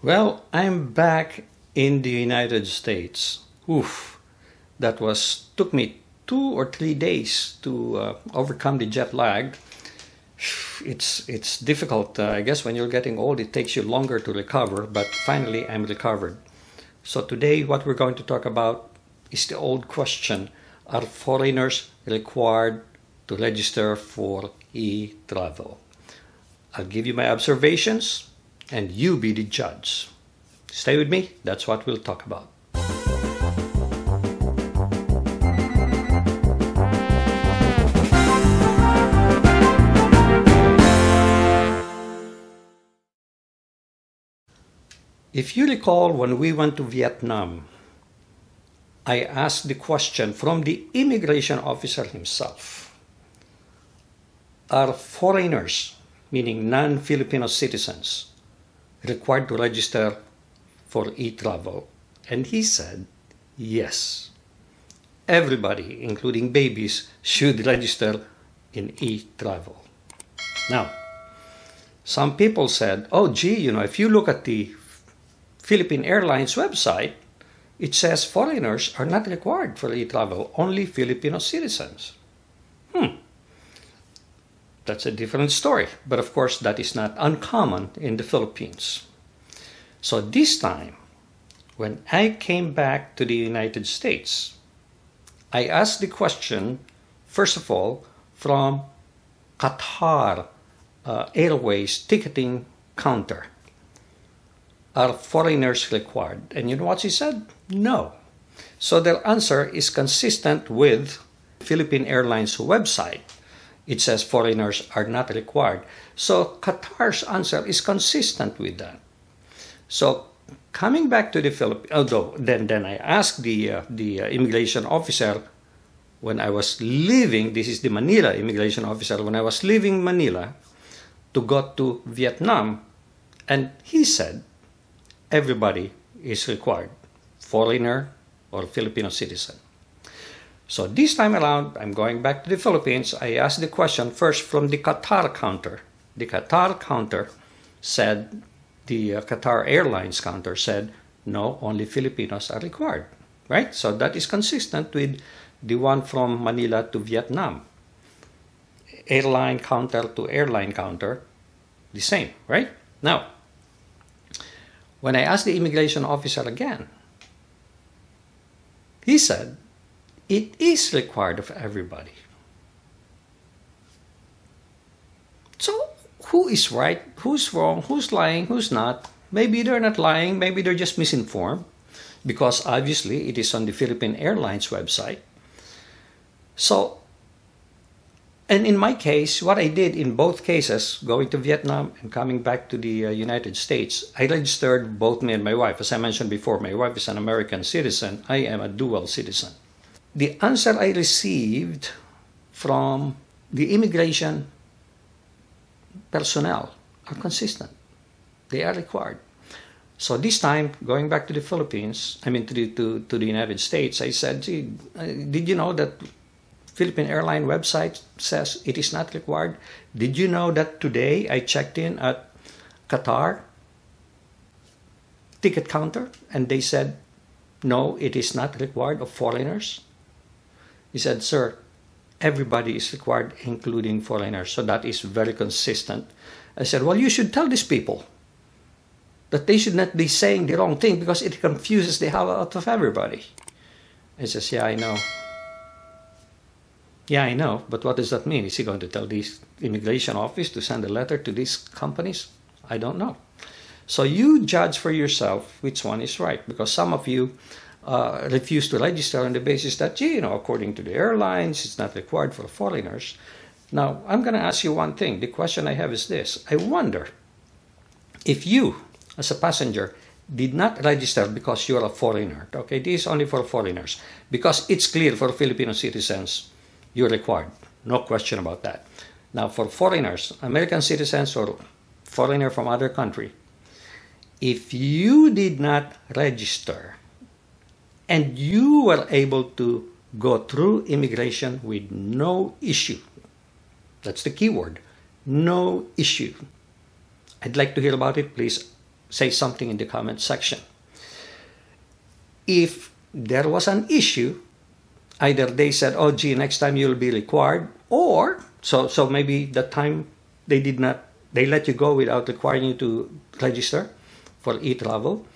Well, I'm back in the United States. Oof, took me 2 or 3 days to overcome the jet lag. It's difficult. I guess when you're getting old, it takes you longer to recover, but finally I'm recovered. So today what we're going to talk about is the old question: are foreigners required to register for e-travel? I'll give you my observations and you be the judge. Stay with me, that's what we'll talk about. If you recall, when we went to Vietnam, I asked the question from the immigration officer himself: are foreigners, meaning non-Filipino citizens, required to register for e-travel? And he said, yes. Everybody, including babies, should register in e-travel. Now, some people said, oh gee, if you look at the Philippine Airlines website, it says foreigners are not required for e-travel, only Filipino citizens. That's a different story, but of course that is not uncommon in the Philippines. So this time, when I came back to the United States, I asked the question, first of all, from Qatar Airways ticketing counter: are foreigners required? And you know what she said? No. So their answer is consistent with Philippine Airlines website. It says foreigners are not required. So Qatar's answer is consistent with that. So coming back to the Philippines, although then I asked the immigration officer when I was leaving, this is the Manila immigration officer, when I was leaving Manila to go to Vietnam, and he said everybody is required, foreigner or Filipino citizen. So this time around, I'm going back to the Philippines. I asked the question first from the Qatar counter. The Qatar counter said, the Qatar Airlines counter said, no, only Filipinos are required, right? So that is consistent with the one from Manila to Vietnam. Airline counter to airline counter, the same, right? Now, when I asked the immigration officer again, he said, it is required of everybody. So who is right? Who's wrong? Who's lying? Who's not? Maybe they're not lying. Maybe they're just misinformed, because obviously it is on the Philippine Airlines website. So, and in my case, what I did in both cases, going to Vietnam and coming back to the United States, I registered both me and my wife. As I mentioned before, my wife is an American citizen. I am a dual citizen. The answer I received from the immigration personnel are consistent. They are required. So this time, going back to the Philippines, to the United States, I said, gee, did you know that Philippine Airline website says it is not required? Did you know that today I checked in at Qatar ticket counter and they said, no, it is not required of foreigners? He said, sir, everybody is required, including foreigners. So that is very consistent. I said, well, you should tell these people that they should not be saying the wrong thing, because it confuses the hell out of everybody. He says, yeah, I know. Yeah, I know, but what does that mean? Is he going to tell the immigration office to send a letter to these companies? I don't know. So you judge for yourself which one is right, because some of you refuse to register on the basis that, gee, according to the airlines, it's not required for foreigners. Now, I'm going to ask you one thing. The question I have is this. I wonder if you, as a passenger, did not register because you're a foreigner. Okay, this is only for foreigners. Because it's clear for Filipino citizens, you're required. No question about that. Now, for foreigners, American citizens or foreigner from other country, if you did not register and you were able to go through immigration with no issue, that's the key word, no issue. I'd like to hear about it. Please say something in the comment section. If there was an issue, either they said, oh gee, next time you'll be required, or so maybe the time they let you go without requiring you to register for e-travel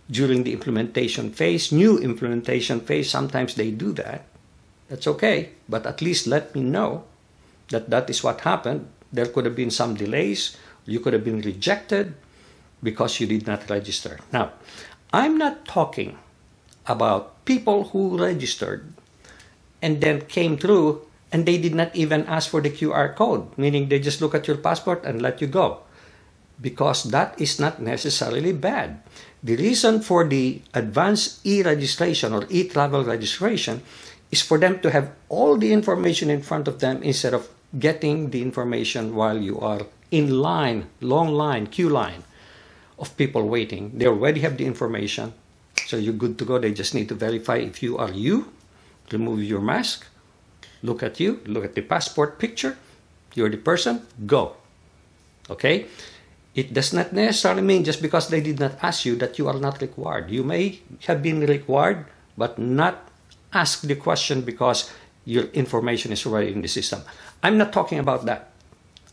during the implementation phase, new implementation phase. Sometimes they do that. That's okay, but at least let me know that that is what happened. There could have been some delays. You could have been rejected because you did not register. Now, I'm not talking about people who registered and then came through and they did not even ask for the QR code, meaning they just look at your passport and let you go, because that is not necessarily bad. The reason for the advanced e-registration or e-travel registration is for them to have all the information in front of them instead of getting the information while you are in line, long line, queue line of people waiting. They already have the information, so you're good to go. They just need to verify if you are you, remove your mask, look at you, look at the passport picture, you're the person, go. Okay? It does not necessarily mean just because they did not ask you that you are not required. You may have been required, but not ask the question because your information is already in the system. I'm not talking about that.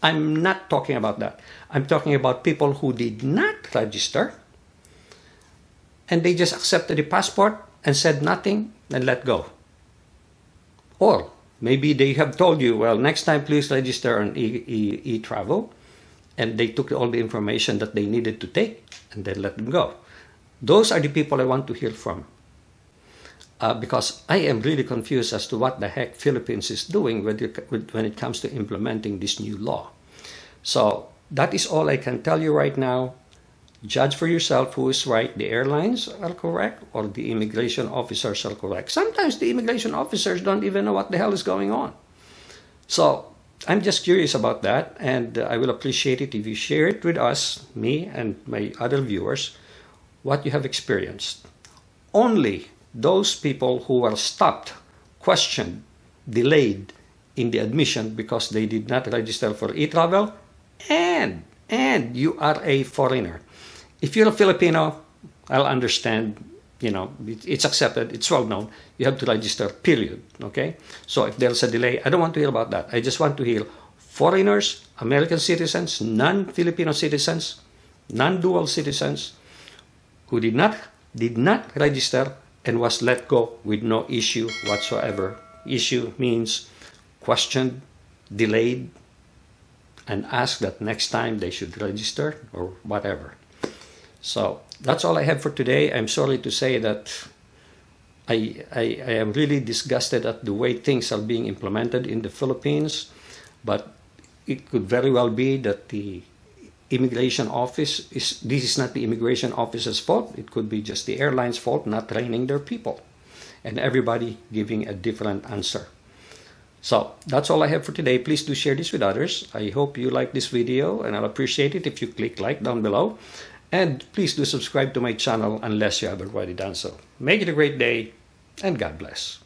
I'm not talking about that. I'm talking about people who did not register and they just accepted the passport and said nothing and let go. Or maybe they have told you, well, next time please register on e-travel, and they took all the information that they needed to take and then let them go. Those are the people I want to hear from. Because I am really confused as to what the heck Philippines is doing when it comes to implementing this new law. So that is all I can tell you right now. Judge for yourself who is right. The airlines are correct or the immigration officers are correct. Sometimes the immigration officers don't even know what the hell is going on. So I'm just curious about that, and I will appreciate it if you share it with us, me and my other viewers, what you have experienced. Only those people who were stopped, questioned, delayed in the admission because they did not register for e-travel, and you are a foreigner. If you're a Filipino, I'll understand, you know, it's accepted, it's well known, you have to register, period, okay? So if there's a delay, I don't want to hear about that. I just want to hear foreigners, American citizens, non-Filipino citizens, non-dual citizens, who did not register and was let go with no issue whatsoever. Issue means questioned, delayed, and asked that next time they should register or whatever. So that's all I have for today. I'm sorry to say that I am really disgusted at the way things are being implemented in the Philippines, but it could very well be that the immigration office this is not the immigration office's fault. It could be just the airline's fault not training their people, and everybody giving a different answer. So that's all I have for today. Please do share this with others. I hope you like this video, and I'll appreciate it if you click like down below. And please do subscribe to my channel unless you have already done so. Make it a great day, and God bless.